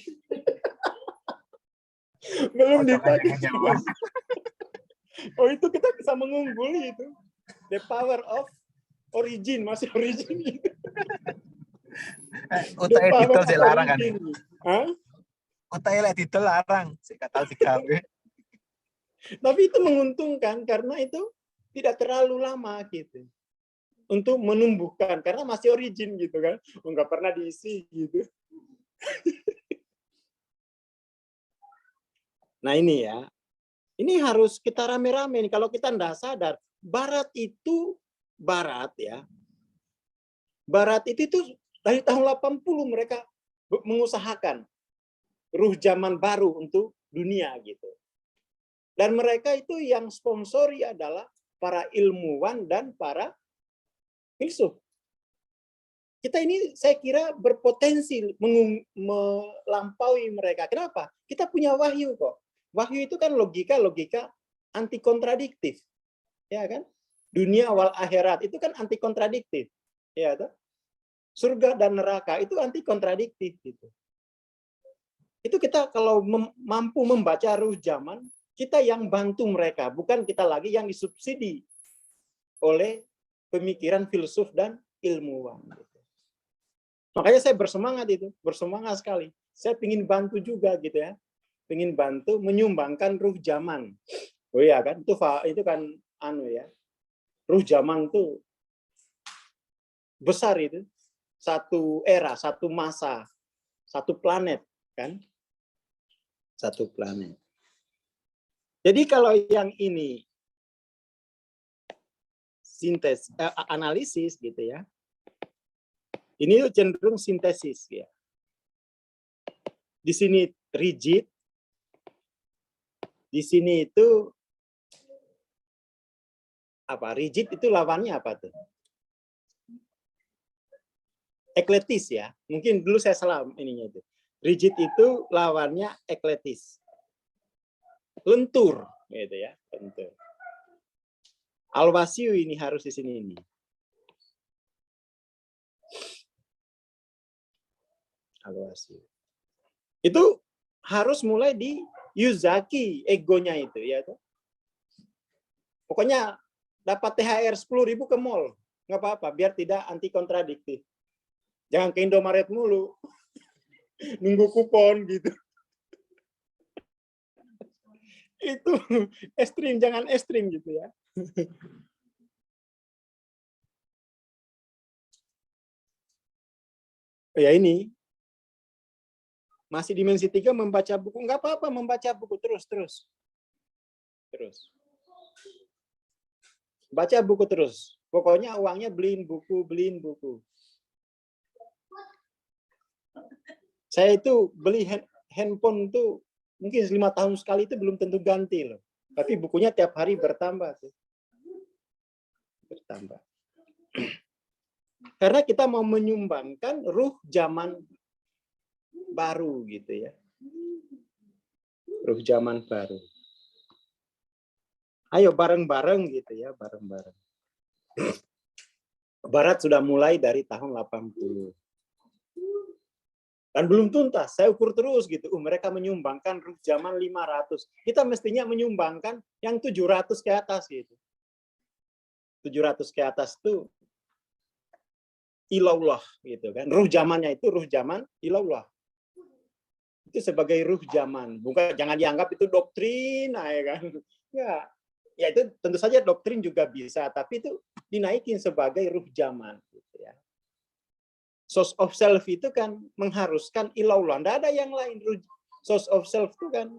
Belum dipakai. Oh, itu kita bisa mengungguli itu. The power of origin, masih origin. Utai didol sih larang kan. Hah? Utai lek didol larang, sik katal digawe. Tapi itu menguntungkan karena itu tidak terlalu lama gitu. Untuk menumbuhkan, karena masih origin gitu kan. Nggak pernah diisi gitu. Nah ini ya, ini harus kita rame-rame nih. Kalau kita nggak sadar, Barat itu, Barat ya, Barat itu dari tahun 80 mereka mengusahakan ruh zaman baru untuk dunia gitu. Dan mereka itu yang sponsori adalah para ilmuwan dan para filsuf. Kita ini saya kira berpotensi melampaui mereka. Kenapa? Kita punya wahyu kok. Wahyu itu kan logika anti kontradiktif. Ya kan? Dunia wal akhirat itu kan anti kontradiktif. Ya kan? Surga dan neraka itu anti kontradiktif gitu. Itu kita kalau mampu membaca ruh zaman, kita yang bantu mereka, bukan kita lagi yang disubsidi oleh pemikiran filsuf dan ilmuwan. Makanya saya bersemangat itu, bersemangat sekali. Saya ingin bantu juga gitu ya, ingin bantu menyumbangkan ruh zaman. Oh iya kan, itu kan anu ya, ruh zaman itu besar itu, satu era, satu masa, satu planet kan, satu planet. Jadi kalau yang ini analisis gitu ya, ini cenderung sintesis ya. Di sini rigid, di sini itu apa? Rigid itu lawannya apa tuh? Ekletis ya. Mungkin dulu saya salah ininya itu. Rigid itu lawannya ekletis. Lentur gitu ya, lentur. Al-Wasiyu ini harus di sini ini. Al-Wasiyu. Itu harus mulai di Yuzaki egonya itu ya. Pokoknya dapat THR 10.000 ke mall, nggak apa-apa, biar tidak anti kontradiktif. Jangan ke Indomaret mulu, nunggu kupon gitu. Itu ekstrim, jangan ekstrim gitu ya. Ya ini masih dimensi 3 membaca buku, nggak apa-apa membaca buku terus. Baca buku terus. Pokoknya uangnya beliin buku. Saya itu beli handphone tuh mungkin 5 tahun sekali itu belum tentu ganti loh. Tapi bukunya tiap hari bertambah. Bertambah. Karena kita mau menyumbangkan ruh zaman baru gitu ya. Ruh zaman baru. Ayo bareng-bareng gitu ya, bareng-bareng. Barat sudah mulai dari tahun 80. Dan belum tuntas, saya ukur terus gitu. Mereka menyumbangkan ruh zaman 500. Kita mestinya menyumbangkan yang 700 ke atas gitu. 700 ke atas itu ilallah gitu kan. Ruh zamannya itu ruh zaman ilallah. Itu sebagai ruh zaman. Bukan jangan dianggap itu doktrin ya kan. Ya itu tentu saja doktrin juga bisa, tapi itu dinaikin sebagai ruh zaman gitu ya. Source of self itu kan mengharuskan ilallah. Tidak ada yang lain. Source of self itu kan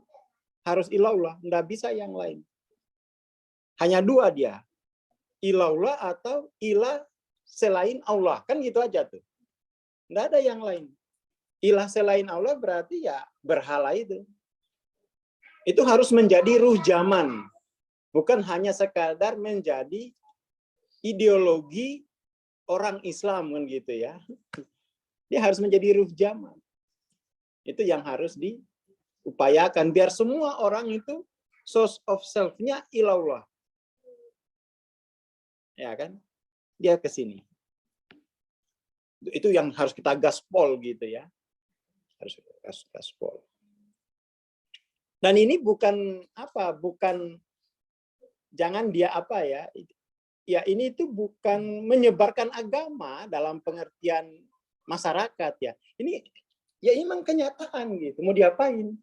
harus ilallah. Tidak bisa yang lain. Hanya 2 dia. Ilallah atau ilah selain Allah. Kan gitu aja tuh. Tidak ada yang lain. Ilah selain Allah berarti ya berhala itu. Itu harus menjadi ruh zaman. Bukan hanya sekadar menjadi ideologi orang Islam kan gitu ya. Dia harus menjadi ruh zaman. Itu yang harus diupayakan biar semua orang itu source of self-nya ilallah. Ya kan? Dia ke sini. Itu yang harus kita gaspol gitu ya. Harus gaspol. Dan ini bukan apa? Bukan jangan dia apa ya? Ya ini itu bukan menyebarkan agama dalam pengertian masyarakat ya. Ini ya memang kenyataan gitu. Mau diapain?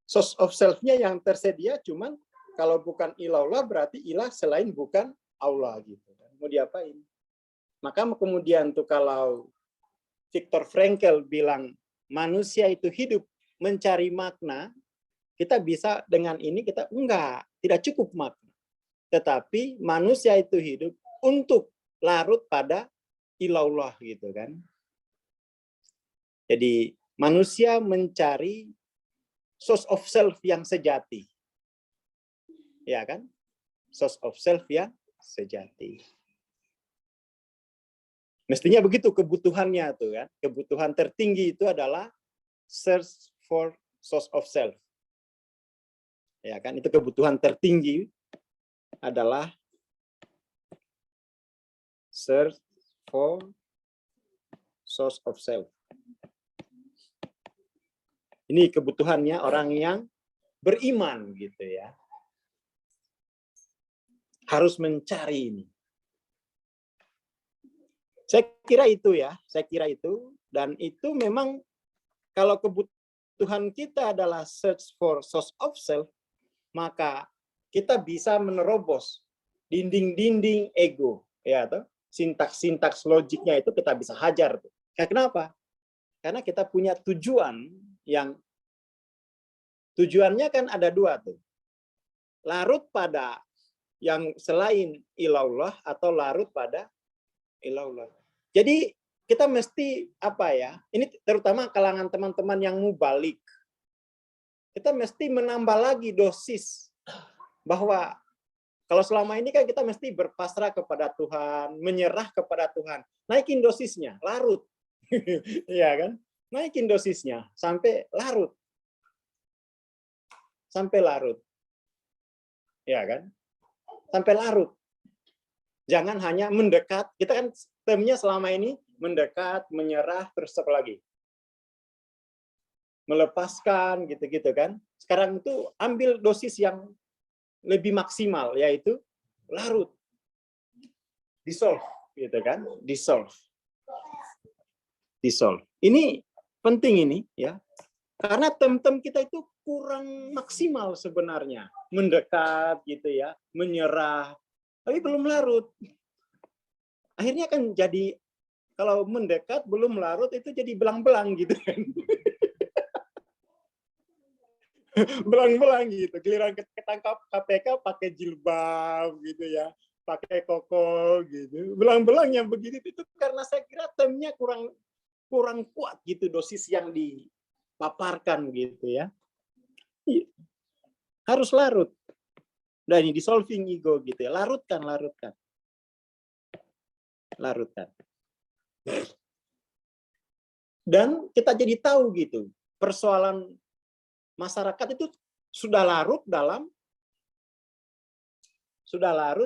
Source of self-nya yang tersedia cuman kalau bukan ilallah berarti ilah selain bukan Allah gitu. Mau diapain? Maka kemudian tuh kalau Viktor Frankl bilang manusia itu hidup mencari makna, kita bisa dengan ini kita tidak cukup makna. Tetapi manusia itu hidup untuk larut pada ilallah gitu kan. Jadi manusia mencari source of self yang sejati. Ya kan? Source of self yang sejati. Mestinya begitu kebutuhannya tuh kan. Kebutuhan tertinggi itu adalah search for source of self. Ya kan? Itu kebutuhan tertinggi adalah search for source of self. Ini kebutuhannya orang yang beriman gitu ya. Harus mencari ini. Saya kira itu ya, dan itu memang kalau kebutuhan kita adalah search for source of self, maka kita bisa menerobos dinding-dinding ego, ya toh. Sintaks-sintaks logiknya itu kita bisa hajar tuh. Kenapa? Karena kita punya tujuannya kan ada dua tuh. Larut pada yang selain ilallah atau larut pada ilallah. Jadi kita mesti apa ya? Ini terutama kalangan teman-teman yang mubalik. Kita mesti menambah lagi dosis bahwa kalau selama ini kan kita mesti berpasrah kepada Tuhan, menyerah kepada Tuhan. Naikin dosisnya, larut. Iya kan? Naikin dosisnya sampai larut. Sampai larut. Ya kan? Sampai larut. Jangan hanya mendekat. Kita kan termnya selama ini mendekat, menyerah, terus apa lagi? Melepaskan gitu-gitu kan. Sekarang itu ambil dosis yang lebih maksimal, yaitu larut. Dissolve gitu kan? Dissolve. Ini penting ini ya. Karena tem-tem kita itu kurang maksimal sebenarnya. Mendekat gitu ya, menyerah, tapi belum larut. Akhirnya kan jadi kalau mendekat belum larut itu jadi belang-belang gitu kan. Belang-belang gitu. Giliran ketangkap KPK pakai jilbab gitu ya, pakai koko gitu. Belang-belang yang begitu itu karena saya kira temnya kurang kuat gitu dosis yang dipaparkan gitu ya. Harus larut. Nah ini dissolving ego gitu ya. Larutkan. Dan kita jadi tahu gitu. Persoalan masyarakat itu sudah larut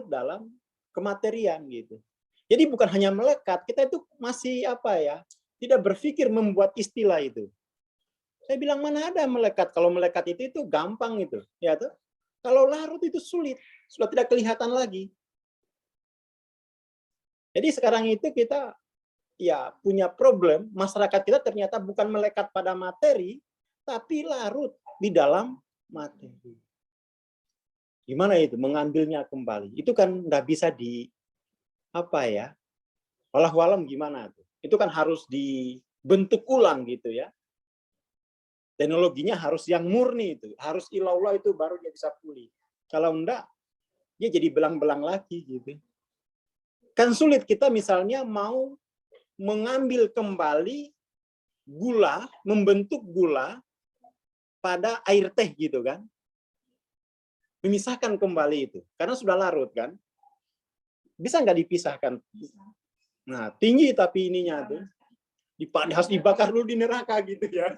dalam kematerian gitu. Jadi bukan hanya melekat, kita itu masih apa ya? Tidak berpikir membuat istilah itu. Saya bilang mana ada melekat? Kalau melekat itu gampang itu, ya tuh. Kalau larut itu sulit, sudah tidak kelihatan lagi. Jadi sekarang itu kita ya punya problem, masyarakat kita ternyata bukan melekat pada materi, tapi larut di dalam materi. Gimana itu mengambilnya kembali? Itu kan nggak bisa walau-walam gimana tuh? Itu kan harus dibentuk ulang gitu ya. Teknologinya harus yang murni itu, harus ilallah itu baru dia bisa pulih. Kalau enggak, dia jadi belang-belang lagi gitu. Kan sulit kita misalnya mau mengambil kembali gula, membentuk gula pada air teh gitu kan. Memisahkan kembali itu, karena sudah larut kan. Bisa nggak dipisahkan? Nah, tinggi tapi ininya tuh. Harus dibakar dulu di neraka gitu ya.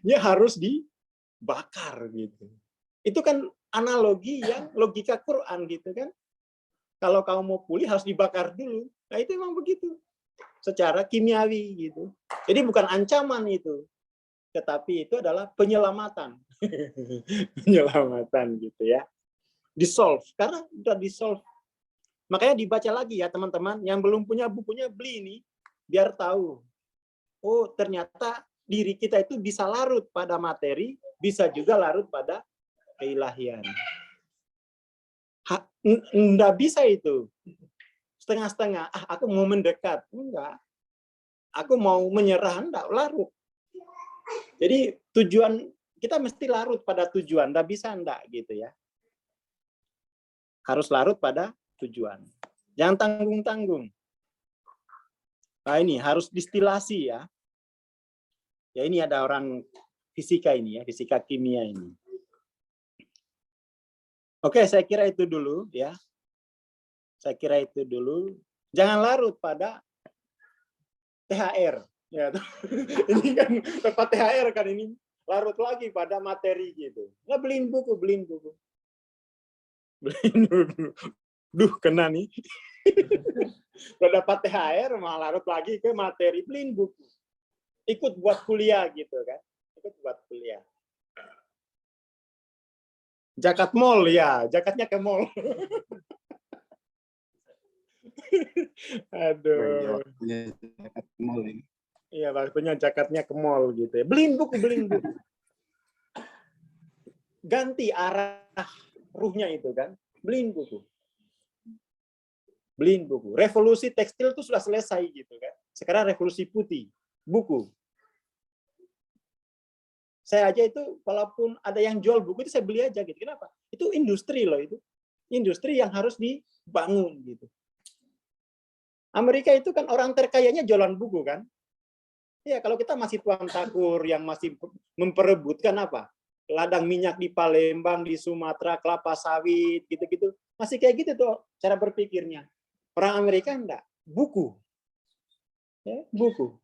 Ya harus dibakar gitu. Itu kan analogi yang logika Quran gitu kan. Kalau kamu mau pulih harus dibakar dulu. Nah, itu emang begitu. Secara kimiawi gitu. Jadi bukan ancaman itu. Tetapi itu adalah penyelamatan. Penyelamatan gitu ya. Di-solve. Karena udah di-solve. Makanya dibaca lagi ya teman-teman. Yang belum punya bukunya beli ini. Biar tahu. Oh ternyata diri kita itu bisa larut pada materi. Bisa juga larut pada keilahian. Nggak bisa itu. Setengah-setengah. Aku mau mendekat. Enggak. Aku mau menyerah. Enggak. Larut. Jadi tujuan kita mesti larut pada tujuan. Nggak bisa enggak gitu ya. Harus larut pada tujuan. Jangan tanggung-tanggung. Nah ini harus distilasi ya. Ya ini ada orang fisika ini ya, fisika kimia ini. Oke, saya kira itu dulu ya. Saya kira itu dulu. Jangan larut pada THR. Ya, ini kan tempat THR kan ini larut lagi pada materi gitu. Nggak beliin buku, beliin buku. Beliin buku. Duh, kena nih. Kalau dapat THR malah larut lagi ke materi, beliin buku. Ikut buat kuliah gitu kan. Ikut buat kuliah. Jakat mall ya, jakatnya ke mall. Aduh. Iya, waktunya jakatnya ke mall gitu ya. Beliin buku, beliin buku. Ganti arah ruhnya itu kan. Beliin buku. Beliin buku. Revolusi tekstil itu sudah selesai gitu kan. Sekarang revolusi putih, buku. Saya aja itu walaupun ada yang jual buku itu saya beli aja gitu. Kenapa? Itu industri loh itu. Industri yang harus dibangun gitu. Amerika itu kan orang terkayanya jualan buku kan. Ya kalau kita masih tuan takur yang masih memperebutkan apa? Ladang minyak di Palembang, di Sumatera, kelapa sawit gitu-gitu. Masih kayak gitu tuh cara berpikirnya. Orang Amerika enggak, buku. Ya, buku.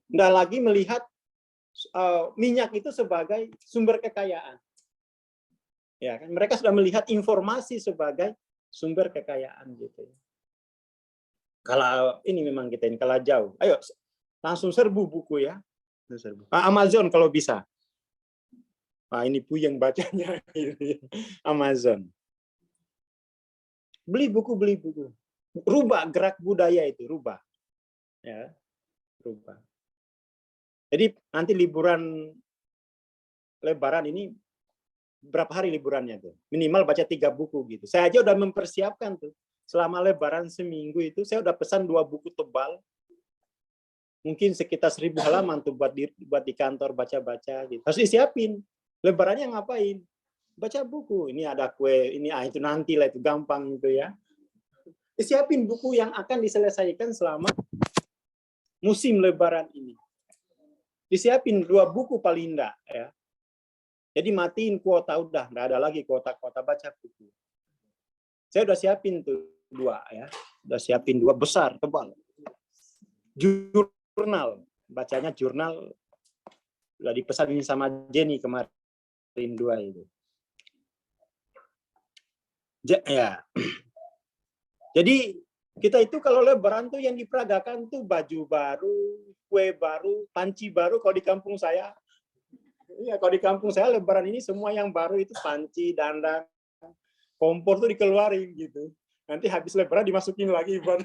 Enggak lagi melihat minyak itu sebagai sumber kekayaan. Ya kan mereka sudah melihat informasi sebagai sumber kekayaan gitu. Kalau ini memang kita ini kalau jauh, ayo langsung serbu buku ya. Amazon kalau bisa. Ini puyeng bacanya Amazon. Beli buku, beli buku. Rubah gerak budaya itu, rubah. Ya, rubah. Jadi nanti liburan Lebaran ini berapa hari liburannya tuh? Minimal baca 3 buku gitu. Saya aja udah mempersiapkan tuh. Selama Lebaran seminggu itu saya udah pesan 2 buku tebal. Mungkin sekitar 1000 halaman tuh buat di kantor baca-baca gitu. Harus disiapin. Lebarannya ngapain? Baca buku. Ini ada kue, ini itu nanti lah itu gampang gitu ya. Disiapin buku yang akan diselesaikan selama musim Lebaran ini. Disiapin 2 buku paling enggak ya. Jadi matiin kuota udah, enggak ada lagi kuota-kuota baca buku. Saya udah siapin tuh 2 ya. Udah siapin 2 besar, tebal. Jurnal, bacanya jurnal udah dipesan sama Jenny kemarin 2 itu. Ya. Jadi kita itu kalau Lebaran tuh yang diperagakan tuh baju baru, kue baru, panci baru kalau di kampung saya. Iya, kalau di kampung saya Lebaran ini semua yang baru itu panci, dandang, kompor tuh dikeluarin gitu. Nanti habis Lebaran dimasukin lagi baru.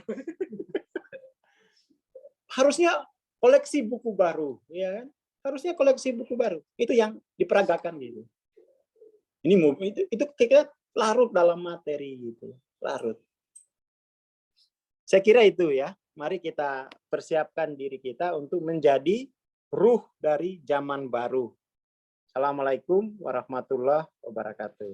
Harusnya koleksi buku baru, ya kan? Harusnya koleksi buku baru. Itu yang diperagakan gitu. Ini itu kita larut dalam materi gitu, larut. Saya kira itu ya. Mari kita persiapkan diri kita untuk menjadi ruh dari zaman baru. Assalamualaikum warahmatullahi wabarakatuh.